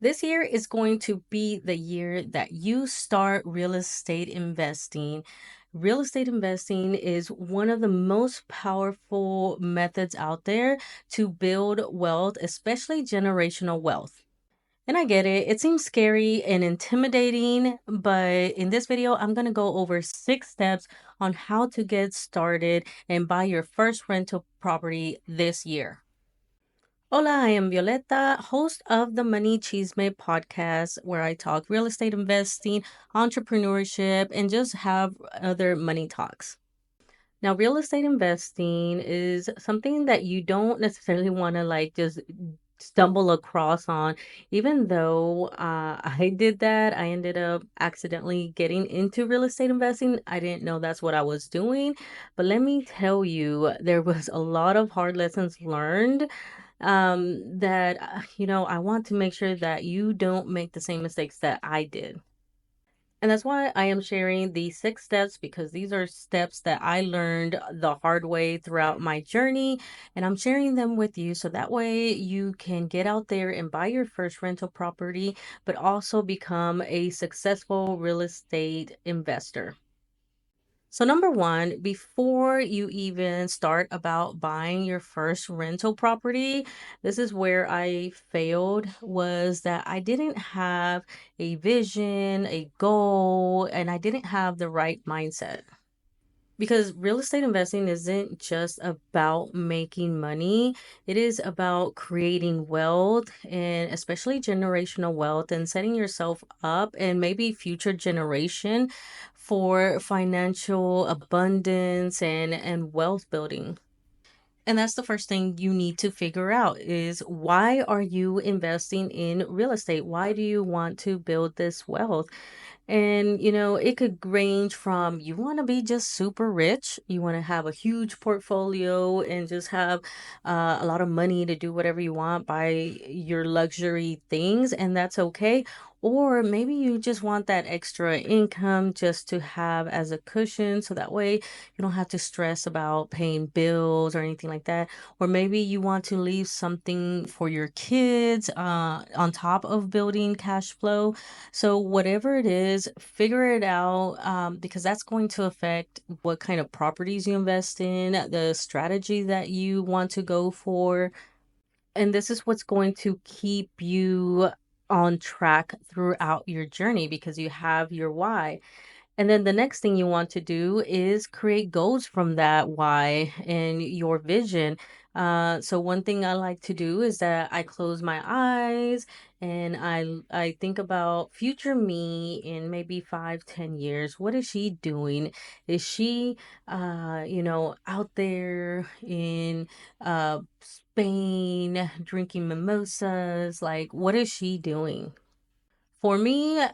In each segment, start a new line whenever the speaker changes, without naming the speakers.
This year is going to be the year that you start real estate investing. Real estate investing is one of the most powerful methods out there to build wealth, especially generational wealth. And I get it, it seems scary and intimidating, but in this video, I'm going to go over 6 steps on how to get started and buy your first rental property this year. Hola, I am Violeta, host of the Money Chisme podcast, where I talk real estate investing, entrepreneurship, and just have other money talks. Now, real estate investing is something that you don't necessarily want to like just stumble across on. Even though I did that, I ended up accidentally getting into real estate investing. I didn't know that's what I was doing. But let me tell you, there was a lot of hard lessons learned that I want to make sure that you don't make the same mistakes that I did. And that's why I am sharing these 6 steps, because these are steps that I learned the hard way throughout my journey. And I'm sharing them with you so that way you can get out there and buy your first rental property, but also become a successful real estate investor. So number one, before you even start about buying your first rental property, this is where I failed, was that I didn't have a vision, a goal, and I didn't have the right mindset. Because real estate investing isn't just about making money, it is about creating wealth, and especially generational wealth, and setting yourself up and maybe future generation for financial abundance and wealth building. And that's the first thing you need to figure out is, why are you investing in real estate? Why do you want to build this wealth? And, it could range from, you want to be just super rich, you want to have a huge portfolio and just have a lot of money to do whatever you want, buy your luxury things, and that's okay. Or maybe you just want that extra income just to have as a cushion, so that way you don't have to stress about paying bills or anything like that. Or maybe you want to leave something for your kids on top of building cash flow. So, whatever it is, figure it out, because that's going to affect what kind of properties you invest in, the strategy that you want to go for. And this is what's going to keep you on track throughout your journey, because you have your why. And then the next thing you want to do is create goals from that why and your vision. So one thing I like to do is that I close my eyes and I think about future me in maybe 5, 10 years. What is she doing? Is she, out there in Spain drinking mimosas? Like, what is she doing? For me,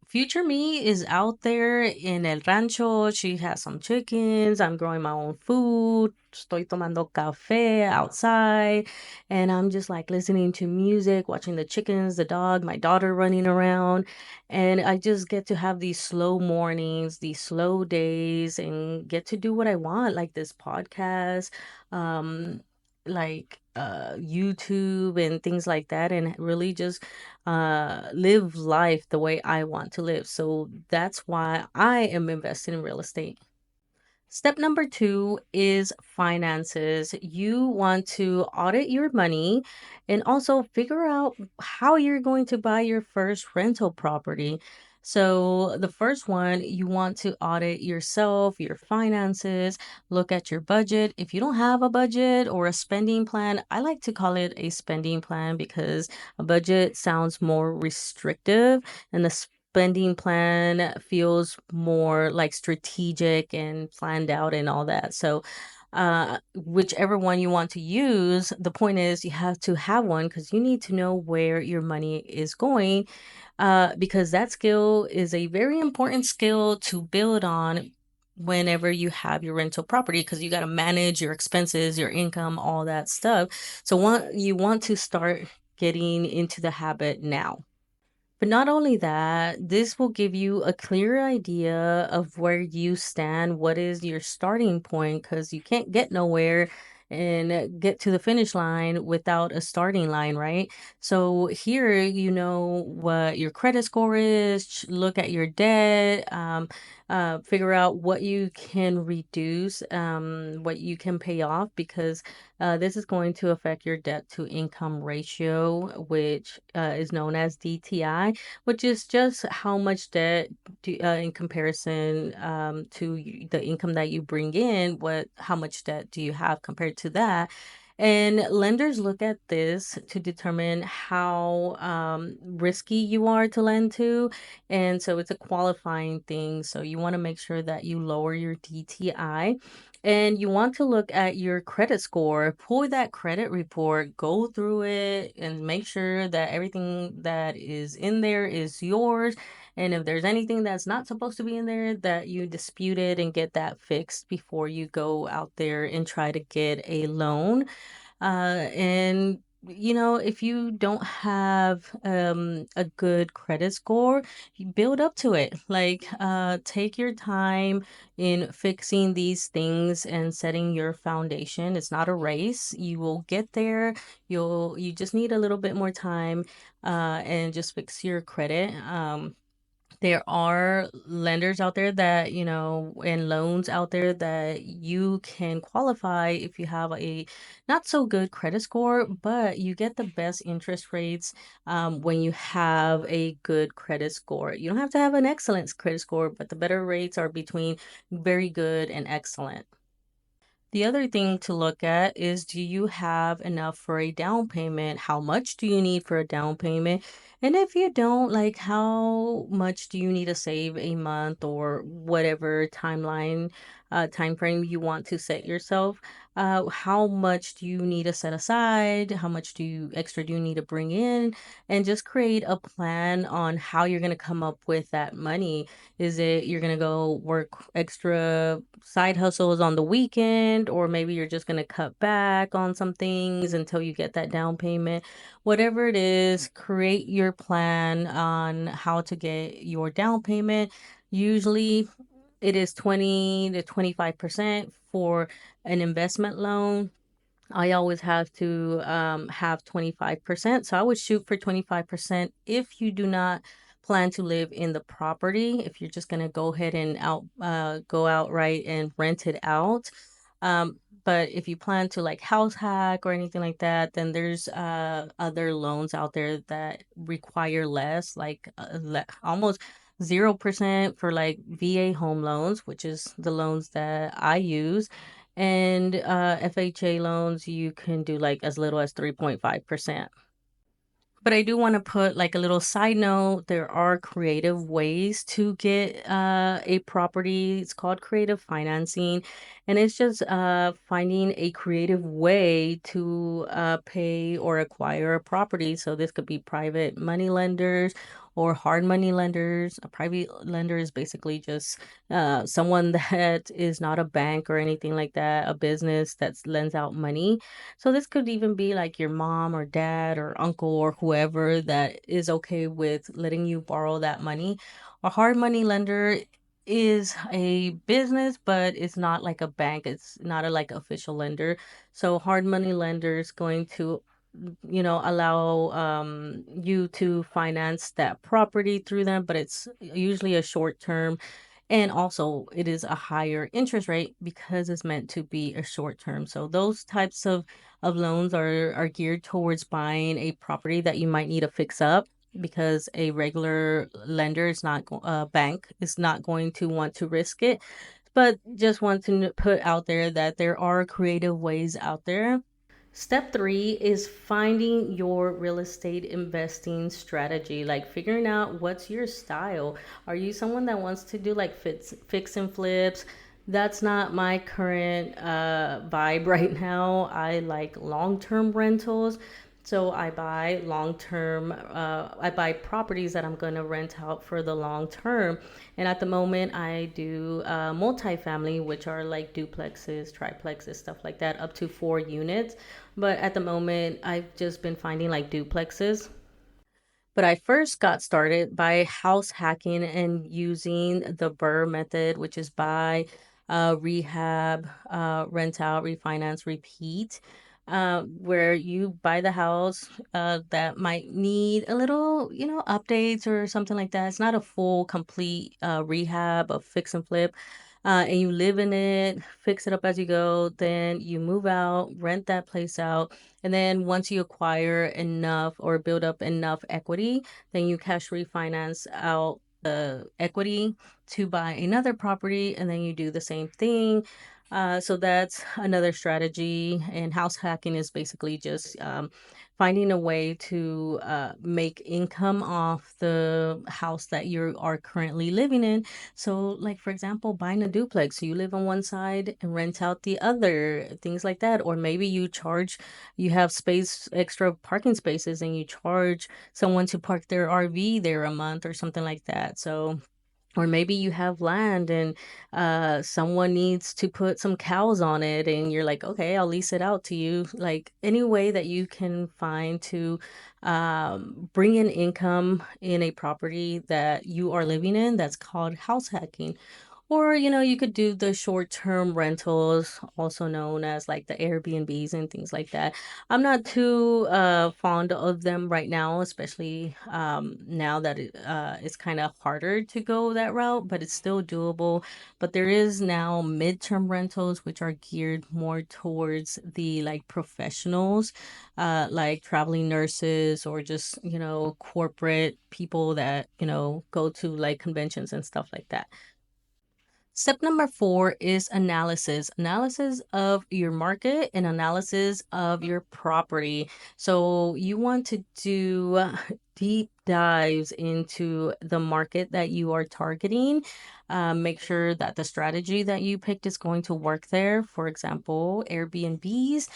future me is out there in el rancho. She has some chickens. I'm growing my own food. Estoy tomando café outside. And I'm just like listening to music, watching the chickens, the dog, my daughter running around. And I just get to have these slow mornings, these slow days, and get to do what I want, like this podcast, um, YouTube and things like that, and really just live life the way I want to live. So that's why I am investing in real estate. Step number two is finances. You want to audit your money and also figure out how you're going to buy your first rental property. So, the first one, you want to audit yourself, your finances, look at your budget. If you don't have a budget or a spending plan, I like to call it a spending plan, because a budget sounds more restrictive, and the spending plan feels more like strategic and planned out and all that. So, whichever one you want to use, the point is you have to have one, because you need to know where your money is going, because that skill is a very important skill to build on whenever you have your rental property, because you got to manage your expenses, your income, all that stuff. So, you want to start getting into the habit now. But not only that, this will give you a clear idea of where you stand, what is your starting point, because you can't get nowhere and get to the finish line without a starting line, right? So here, you know what your credit score is, look at your debt, figure out what you can reduce, what you can pay off, because this is going to affect your debt to income ratio, which is known as DTI, which is just how much debt in comparison to the income that you bring in, how much debt do you have compared to that. And lenders look at this to determine how risky you are to lend to. And so it's a qualifying thing. So you want to make sure that you lower your DTI. And you want to look at your credit score, pull that credit report, go through it, and make sure that everything that is in there is yours. And if there's anything that's not supposed to be in there, that you dispute it and get that fixed before you go out there and try to get a loan. And you know, if you don't have a good credit score, you build up to it. Like take your time in fixing these things and setting your foundation. It's not a race. You will get there. You just need a little bit more time and just fix your credit. There are lenders out there that, you know, and loans out there that you can qualify if you have a not so good credit score, but you get the best interest rates when you have a good credit score. You don't have to have an excellent credit score, but the better rates are between very good and excellent. The other thing to look at is, do you have enough for a down payment? How much do you need for a down payment? And if you don't, like, how much do you need to save a month or whatever time frame you want to set yourself? How much do you need to set aside? How much extra do you need to bring in? And just create a plan on how you're going to come up with that money. Is it you're going to go work extra side hustles on the weekend, or maybe you're just going to cut back on some things until you get that down payment? Whatever it is, create your plan on how to get your down payment. Usually it is 20 to 25% for an investment loan. I always have to have 25%. So I would shoot for 25% if you do not plan to live in the property. If you're just going to go ahead and go outright and rent it out. But if you plan to like house hack or anything like that, then there's other loans out there that require less, like almost 0% for like VA home loans, which is the loans that I use. And FHA loans, you can do like as little as 3.5%. But I do want to put like a little side note. There are creative ways to get a property. It's called creative financing. And it's just finding a creative way to pay or acquire a property. So this could be private money lenders or hard money lenders. A private lender is basically just someone that is not a bank or anything like that, a business that lends out money. So this could even be like your mom or dad or uncle or whoever that is okay with letting you borrow that money. A hard money lender is a business, but it's not like a bank. It's not a like official lender. So hard money lender is going to, you know, allow you to finance that property through them, but it's usually a short term, and also it is a higher interest rate because it's meant to be a short term. So those types of loans are geared towards buying a property that you might need to fix up, because a regular lender is not bank is not going to want to risk it. But just want to put out there that there are creative ways out there. Step three is finding your real estate investing strategy, like figuring out what's your style. Are you someone that wants to do like fix and flips? That's not my current vibe right now. I like long-term rentals. So I buy properties that I'm going to rent out for the long term. And at the moment, I do multifamily, which are like duplexes, triplexes, stuff like that, up to 4 units. But at the moment, I've just been finding like duplexes. But I first got started by house hacking and using the BRRRR method, which is buy, rehab, rent out, refinance, repeat, where you buy the house that might need a little, updates or something like that. It's not a full, complete rehab of fix and flip. And you live in it, fix it up as you go, then you move out, rent that place out, and then once you acquire enough or build up enough equity, then you cash refinance out the equity to buy another property, and then you do the same thing. So that's another strategy. And house hacking is basically just finding a way to make income off the house that you are currently living in. So, like for example, buying a duplex, you live on one side and rent out the other, things like that. Or maybe you have space, extra parking spaces, and you charge someone to park their RV there a month or something like that. So, or maybe you have land and someone needs to put some cows on it, and you're like, okay, I'll lease it out to you. Like any way that you can find to bring in income in a property that you are living in, that's called house hacking. Or, you could do the short-term rentals, also known as like the Airbnbs and things like that. I'm not too fond of them right now, especially now that it's kind of harder to go that route, but it's still doable. But there is now midterm rentals, which are geared more towards the like professionals, like traveling nurses or just, corporate people that, go to like conventions and stuff like that. Step number 4 is analysis. Analysis of your market and analysis of your property. So you want to do deep dives into the market that you are targeting. Make sure that the strategy that you picked is going to work there. For example, Airbnbs.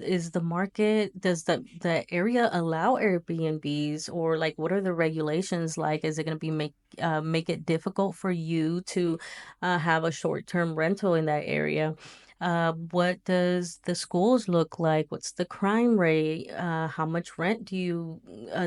Is the market, does the area allow Airbnbs, or like what are the regulations like? Is it going to make it difficult for you to have a short-term rental in that area? What does the schools look like? What's the crime rate? How much rent do you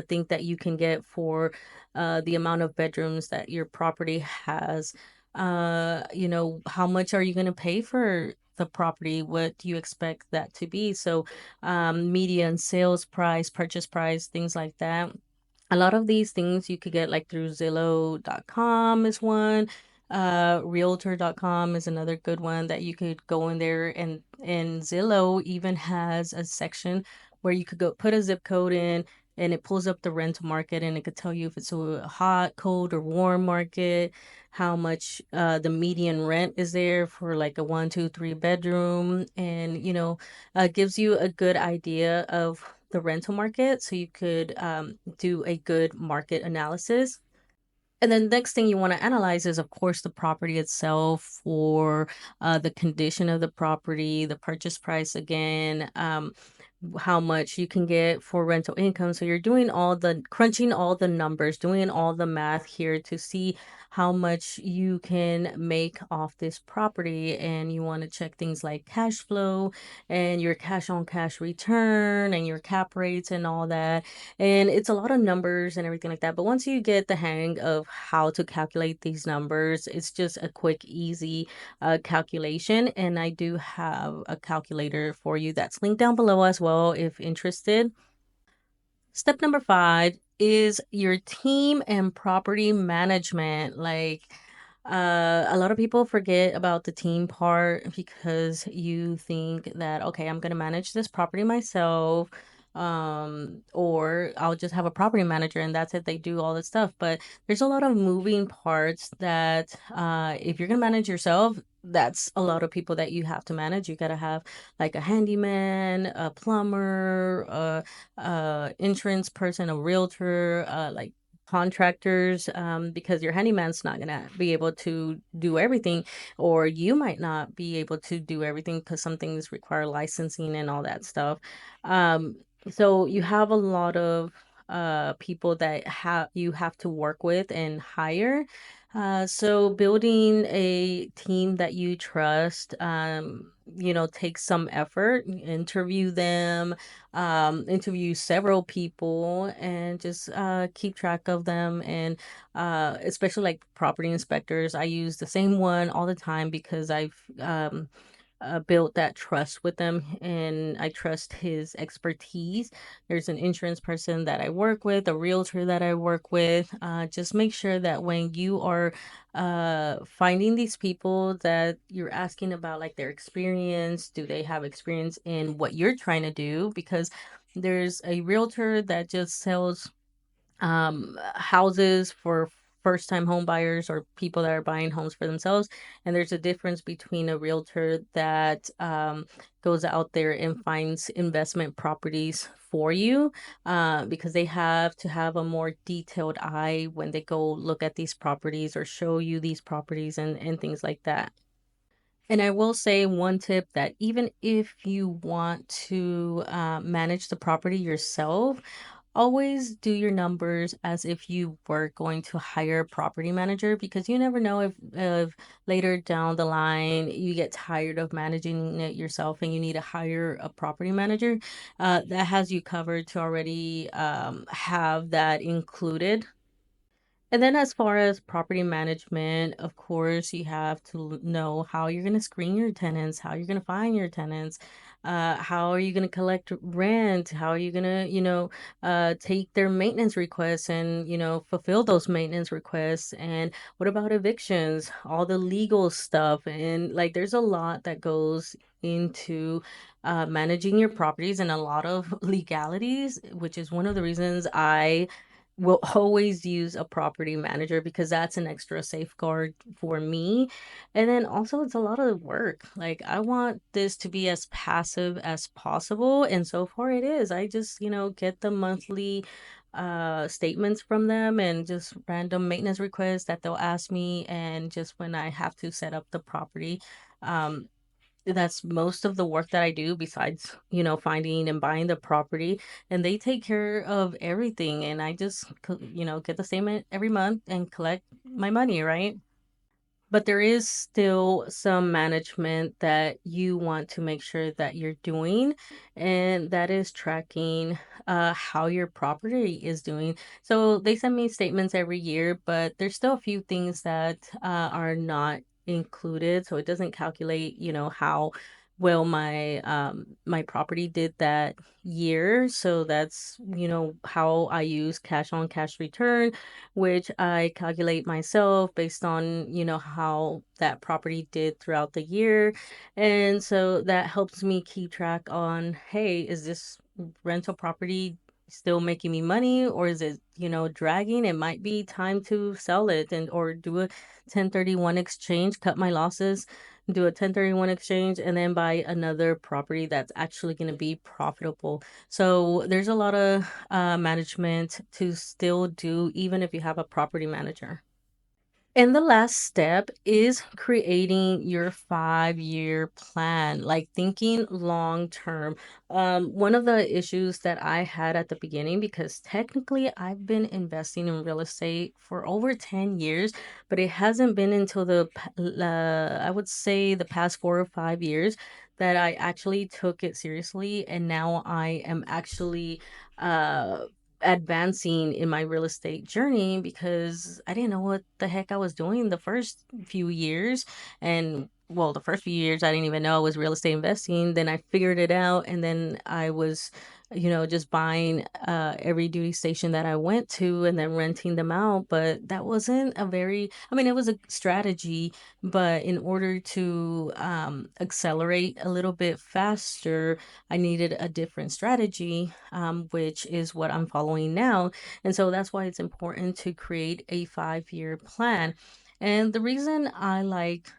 think that you can get for the amount of bedrooms that your property has? How much are you going to pay for the property? What do you expect that to be? So, median sales price, purchase price, things like that. A lot of these things you could get like through Zillow.com is one. Realtor.com is another good one that you could go in there, and Zillow even has a section where you could go put a zip code in, and it pulls up the rental market, and it could tell you if it's a hot, cold, or warm market, how much the median rent is there for like a 1, 2, 3 bedroom, and gives you a good idea of the rental market, so you could do a good market analysis. And then next thing you want to analyze is, of course, the property itself, or the condition of the property, the purchase price again, how much you can get for rental income. So you're doing crunching all the numbers, doing all the math here to see how much you can make off this property. And you want to check things like cash flow and your cash on cash return and your cap rates and all that. And it's a lot of numbers and everything like that. But once you get the hang of how to calculate these numbers, it's just a quick, easy calculation. And I do have a calculator for you that's linked down below as well if interested. Step number 5 is your team and property management. Like, a lot of people forget about the team part because you think that, okay, I'm gonna manage this property myself, or I'll just have a property manager and that's it. They do all this stuff. But there's a lot of moving parts that, if you're gonna manage yourself, that's a lot of people that you have to manage. You gotta have like a handyman, a plumber, insurance person, a realtor, like contractors, because your handyman's not gonna be able to do everything, or you might not be able to do everything because some things require licensing and all that stuff. Um, so you have a lot of people that you have to work with and hire. So building a team that you trust, takes some effort. Interview them, interview several people, and just keep track of them. And especially like property inspectors, I use the same one all the time because I've built that trust with them and I trust his expertise. There's an insurance person that I work with, a realtor that I work with. Just make sure that when you are finding these people that you're asking about like their experience, do they have experience in what you're trying to do? Because there's a realtor that just sells houses for first time home buyers or people that are buying homes for themselves. And there's a difference between a realtor that goes out there and finds investment properties for you, because they have to have a more detailed eye when they go look at these properties or show you these properties and things like that. And I will say one tip that even if you want to manage the property yourself, always do your numbers as if you were going to hire a property manager, because you never know if later down the line you get tired of managing it yourself and you need to hire a property manager that has you covered to already have that included. And then as far as property management, of course, you have to know how you're going to screen your tenants, how you're going to find your tenants, how are you going to collect rent, how are you going to, take their maintenance requests and, fulfill those maintenance requests. And what about evictions, all the legal stuff. And like, there's a lot that goes into managing your properties and a lot of legalities, which is one of the reasons I will always use a property manager because that's an extra safeguard for me. And then also it's a lot of work. Like I want this to be as passive as possible. And so far it is. I just, get the monthly statements from them and just random maintenance requests that they'll ask me, and just when I have to set up the property. Um, that's most of the work that I do besides, finding and buying the property, and they take care of everything. And I just, get the statement every month and collect my money, right? But there is still some management that you want to make sure that you're doing, and that is tracking how your property is doing. So they send me statements every year, but there's still a few things that are not included. So it doesn't calculate, how well my property did that year. So that's, how I use cash on cash return, which I calculate myself based on, how that property did throughout the year. And so that helps me keep track on, hey, is this rental property still making me money, or is it, dragging? It might be time to sell it and or do a 1031 exchange, cut my losses, do a 1031 exchange, and then buy another property that's actually going to be profitable. So there's a lot of management to still do, even if you have a property manager. And the last step is creating your 5-year plan, like thinking long term. One of the issues that I had at the beginning, because technically I've been investing in real estate for over 10 years, but it hasn't been until I would say the past 4 or 5 years that I actually took it seriously. And now I am actually, uh, advancing in my real estate journey, because I didn't know what the heck I was doing the first few years. And well, the first few years I didn't even know it was real estate investing. Then I figured it out, and then I was, just buying every duty station that I went to and then renting them out. But that wasn't a very, I mean, it was a strategy, but in order to accelerate a little bit faster, I needed a different strategy, which is what I'm following now. And so that's why it's important to create a 5-year plan. And the reason I like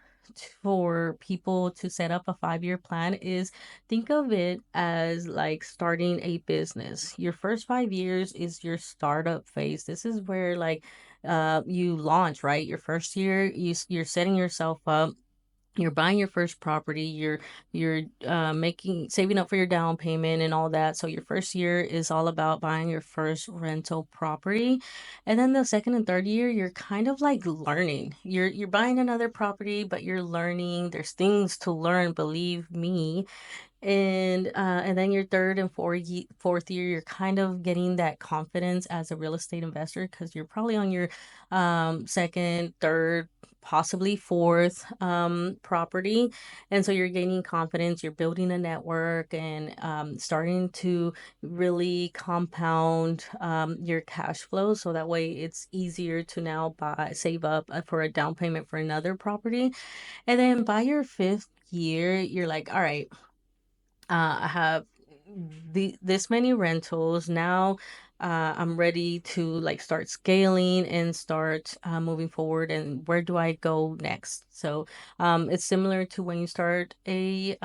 for people to set up a 5-year plan is, think of it as like starting a business. Your first 5 years is your startup phase. This is where like you launch, right? Your first year, you're setting yourself up you're buying your first property, you're saving up for your down payment and all that. So your first year is all about buying your first rental property. And then the second and third year, you're kind of like learning. You're buying another property, but you're learning. There's things to learn, believe me. And then your third and fourth year, you're kind of getting that confidence as a real estate investor, because you're probably on your second, third, possibly fourth property. And so you're gaining confidence, you're building a network, and starting to really compound your cash flow, so that way it's easier to now save up for a down payment for another property. And then by your fifth year, you're like, all right, I have this many rentals now. I'm ready to like start scaling and start moving forward. And where do I go next? So it's similar to when you start a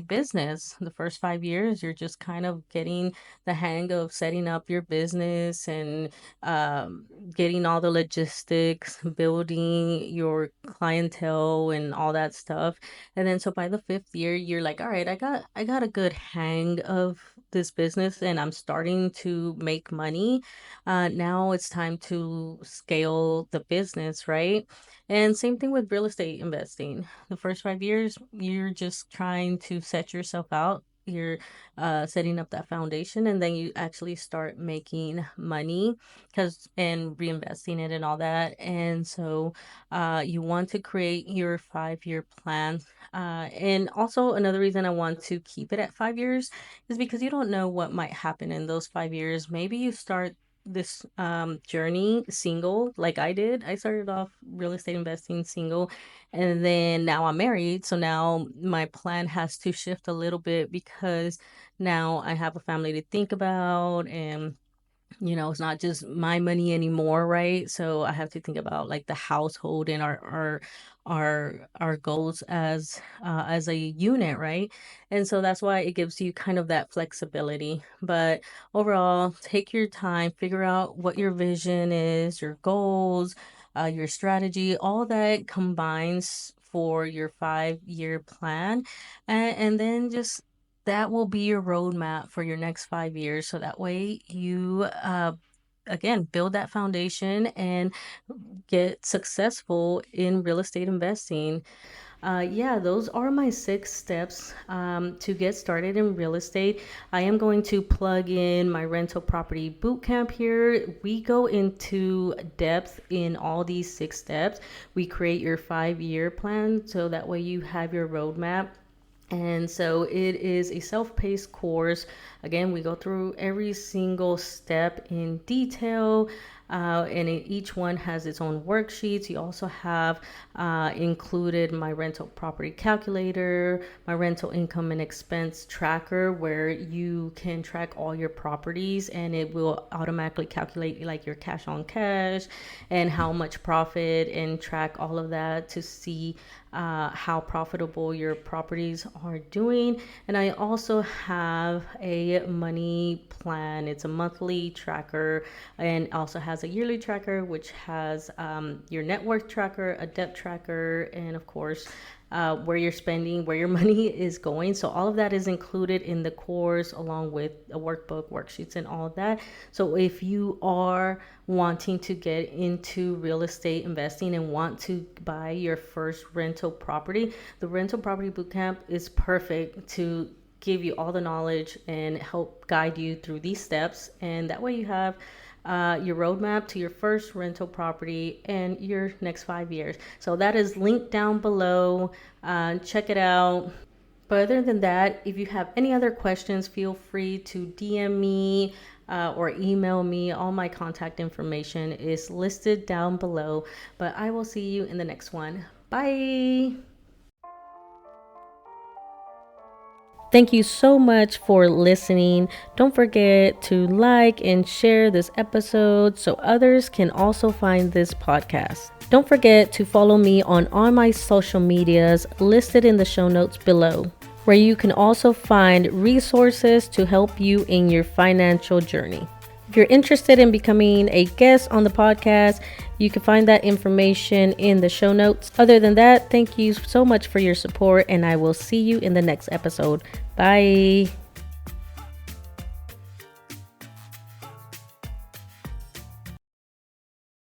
business. The first 5 years, you're just kind of getting the hang of setting up your business and getting all the logistics, building your clientele, and all that stuff. And then so by the fifth year, you're like, all right, I got a good hang of this business, and I'm starting to make money. Now it's time to scale the business, right? And same thing with real estate investing. The first 5 years, you're just trying to set yourself out. You're setting up that foundation, and then you actually start making money and reinvesting it and all that. And so you want to create your 5 year plan. And also another reason I want to keep it at 5 years is because you don't know what might happen in those 5 years. Maybe you start this journey single, like I did. I started off real estate investing single, and then now I'm married. So now my plan has to shift a little bit, because now I have a family to think about, and it's not just my money anymore, right? So I have to think about like the household and our goals as a unit, right? And so that's why it gives you kind of that flexibility. But overall, take your time, figure out what your vision is, your goals, your strategy, all that combines for your 5 year plan. And then just that will be your roadmap for your next 5 years. So that way you, again, build that foundation and get successful in real estate investing. Yeah, those are my 6 steps to get started in real estate. I am going to plug in my rental property bootcamp here. We go into depth in all these 6 steps. We create your 5 year plan, so that way you have your roadmap. And so it is a self-paced course. Again, we go through every single step in detail, and each one has its own worksheets. You also have included my rental property calculator, my rental income and expense tracker, where you can track all your properties, and it will automatically calculate like your cash on cash and how much profit, and track all of that to see how profitable your properties are doing. And I also have a money plan. It's a monthly tracker, and also has a yearly tracker, which has your net worth tracker, a debt tracker, and of course where you're spending, where your money is going. So all of that is included in the course, along with a workbook, worksheets, and all of that. So if you are wanting to get into real estate investing and want to buy your first rental property, the Rental Property Bootcamp is perfect to give you all the knowledge and help guide you through these steps. And that way you have your roadmap to your first rental property and your next 5 years. So that is linked down below. Check it out. But other than that, if you have any other questions, feel free to DM me or email me. All my contact information is listed down below. But I will see you in the next one. Bye. Thank you so much for listening. Don't forget to like and share this episode so others can also find this podcast. Don't forget to follow me on all my social medias listed in the show notes below, where you can also find resources to help you in your financial journey. If you're interested in becoming a guest on the podcast, you can find that information in the show notes. Other than that, thank you so much for your support, and I will see you in the next episode. Bye.